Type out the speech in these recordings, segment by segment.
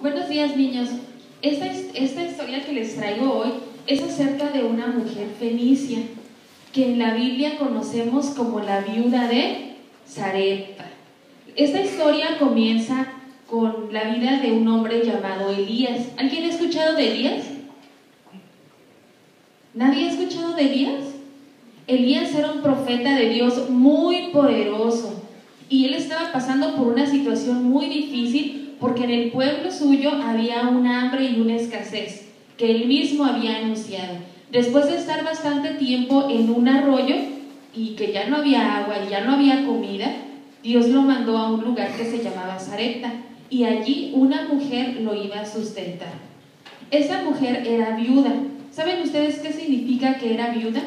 Buenos días, niños. Esta historia que les traigo hoy es acerca de una mujer fenicia que en la Biblia conocemos como la viuda de Sarepta. Esta historia comienza con la vida de un hombre llamado Elías. ¿Alguien ha escuchado de Elías? ¿Nadie ha escuchado de Elías? Elías era un profeta de Dios muy poderoso y él estaba pasando por una situación muy difícil porque en el pueblo suyo había un hambre y una escasez que él mismo había anunciado. Después de estar bastante tiempo en un arroyo y que ya no había agua y ya no había comida, Dios lo mandó a un lugar que se llamaba Sarepta y allí una mujer lo iba a sustentar. Esa mujer era viuda. ¿Saben ustedes qué significa que era viuda?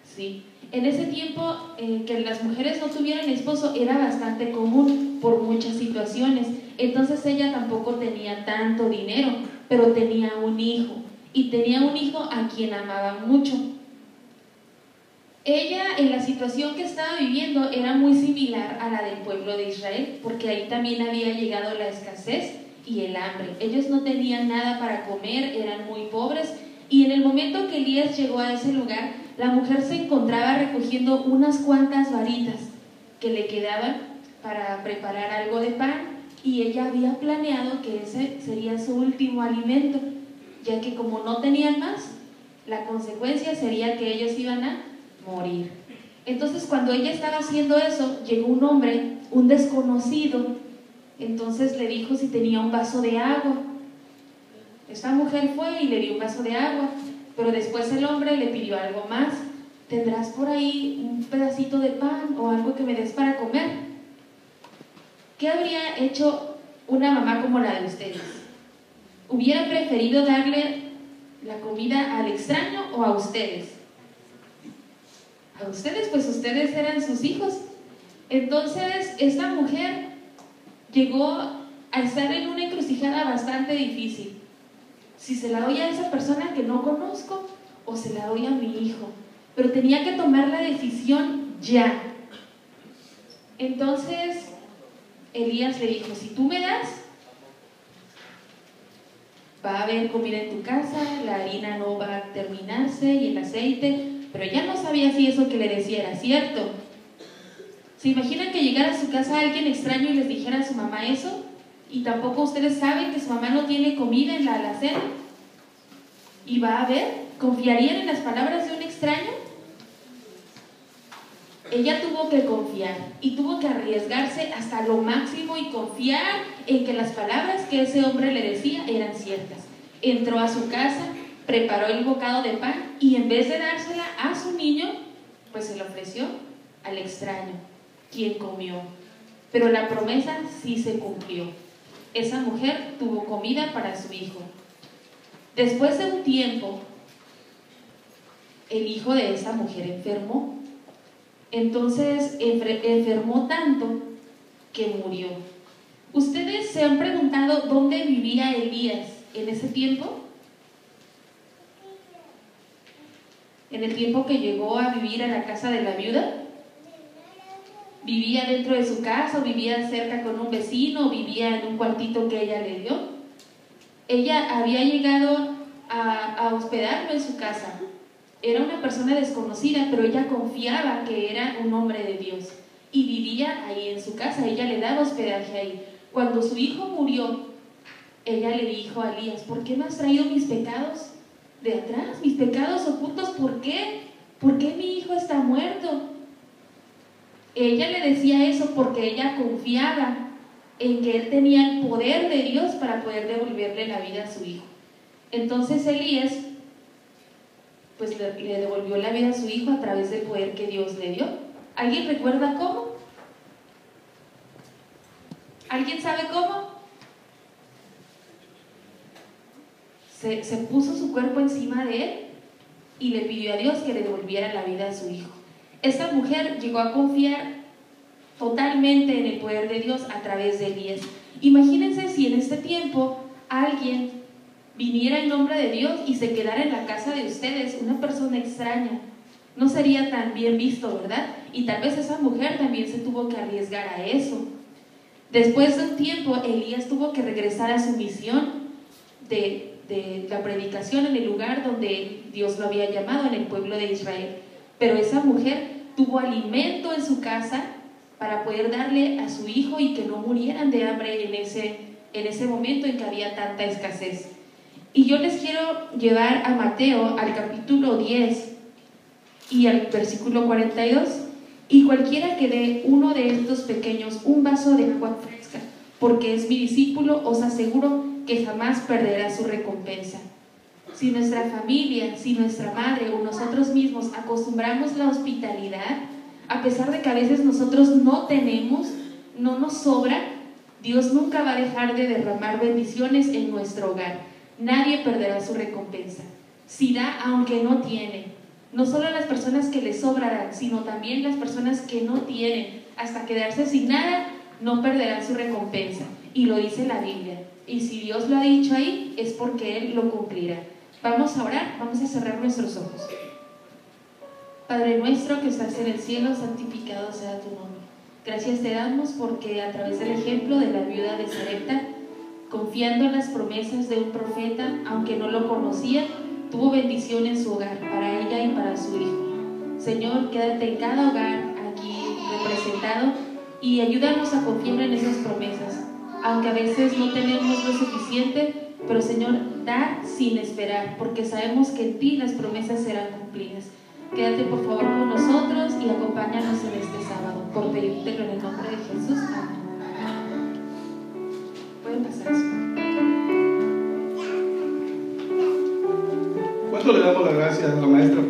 Sí. En ese tiempo que las mujeres no tuvieran esposo era bastante común por muchas situaciones. Entonces ella tampoco tenía tanto dinero, pero tenía un hijo y tenía un hijo a quien amaba mucho. Ella en la situación que estaba viviendo era muy similar a la del pueblo de Israel, porque ahí también había llegado la escasez y el hambre. Ellos no tenían nada para comer, eran muy pobres y en el momento que Elías llegó a ese lugar, la mujer se encontraba recogiendo unas cuantas varitas que le quedaban para preparar algo de pan y ella había planeado que ese sería su último alimento, ya que como no tenían más, la consecuencia sería que ellos iban a morir. Entonces cuando ella estaba haciendo eso, llegó un hombre, un desconocido, entonces le dijo si tenía un vaso de agua. Esta mujer fue y le dio un vaso de agua. Pero después el hombre le pidió algo más. ¿Tendrás por ahí un pedacito de pan o algo que me des para comer? ¿Qué habría hecho una mamá como la de ustedes? ¿Hubiera preferido darle la comida al extraño o a ustedes? A ustedes, pues ustedes eran sus hijos. Entonces esta mujer llegó a estar en una encrucijada bastante difícil. Si se la doy a esa persona que no conozco o se la doy a mi hijo, pero tenía que tomar la decisión ya. Entonces Elías le dijo, si tú me das, va a haber comida en tu casa, la harina no va a terminarse y el aceite, pero ya no sabía si eso que le decía era cierto. ¿Se imaginan que llegara a su casa alguien extraño y les dijera a su mamá eso? Y tampoco ustedes saben que su mamá no tiene comida en la alacena. ¿Y va a haber? ¿Confiarían en las palabras de un extraño? Ella tuvo que confiar y tuvo que arriesgarse hasta lo máximo y confiar en que las palabras que ese hombre le decía eran ciertas. Entró a su casa, preparó el bocado de pan y en vez de dársela a su niño, pues se lo ofreció al extraño, quien comió. Pero la promesa sí se cumplió. Esa mujer tuvo comida para su hijo. Después de un tiempo, el hijo de esa mujer enfermó. Entonces enfermó tanto que murió. ¿Ustedes se han preguntado dónde vivía Elías en ese tiempo? En el tiempo que llegó a vivir a la casa de la viuda. ¿Vivía dentro de su casa o vivía cerca con un vecino o vivía en un cuartito que ella le dio? Ella había llegado a hospedarlo en su casa. Era una persona desconocida, pero ella confiaba que era un hombre de Dios y vivía ahí en su casa. Ella le daba hospedaje ahí. Cuando su hijo murió, ella le dijo a Elías, ¿por qué me has traído mis pecados de atrás? Mis pecados ocultos, ¿por qué? ¿Por qué mi hijo está muerto? Ella le decía eso porque ella confiaba en que él tenía el poder de Dios para poder devolverle la vida a su hijo. Entonces Elías pues le devolvió la vida a su hijo a través del poder que Dios le dio. ¿Alguien recuerda cómo? ¿Alguien sabe cómo? Se puso su cuerpo encima de él y le pidió a Dios que le devolviera la vida a su hijo. Esta mujer llegó a confiar totalmente en el poder de Dios a través de Elías. Imagínense si en este tiempo alguien viniera en nombre de Dios y se quedara en la casa de ustedes, una persona extraña. no sería tan bien visto, ¿verdad? Y tal vez esa mujer también se tuvo que arriesgar a eso. Después de un tiempo, Elías tuvo que regresar a su misión de la predicación en el lugar donde Dios lo había llamado, en el pueblo de Israel. Pero esa mujer tuvo alimento en su casa para poder darle a su hijo y que no murieran de hambre en ese momento en que había tanta escasez. Y yo les quiero llevar a Mateo, al capítulo 10 y al versículo 42. Y cualquiera que dé uno de estos pequeños un vaso de agua fresca, porque es mi discípulo, os aseguro que jamás perderá su recompensa. Si nuestra familia, si nuestra madre o nosotros mismos acostumbramos la hospitalidad, a pesar de que a veces nosotros no tenemos, no nos sobra, Dios nunca va a dejar de derramar bendiciones en nuestro hogar. Nadie perderá su recompensa. Si da aunque no tiene, no solo las personas que les sobrarán, sino también las personas que no tienen, hasta quedarse sin nada, no perderán su recompensa. Y lo dice la Biblia. Y si Dios lo ha dicho ahí, es porque Él lo cumplirá. Vamos a orar, vamos a cerrar nuestros ojos. Padre nuestro que estás en el cielo, santificado sea tu nombre. Gracias te damos porque a través del ejemplo de la viuda de Sarepta, confiando en las promesas de un profeta, aunque no lo conocía, tuvo bendición en su hogar, para ella y para su hijo. Señor, quédate en cada hogar aquí representado y ayúdanos a confiar en esas promesas, aunque a veces no tenemos lo suficiente, pero Señor, dar sin esperar, porque sabemos que en ti las promesas serán cumplidas. Quédate por favor con nosotros y acompáñanos en este sábado, por pedírtelo en el nombre de Jesús. Amén. Pueden pasar. ¿Cuánto le damos las gracias a la maestra?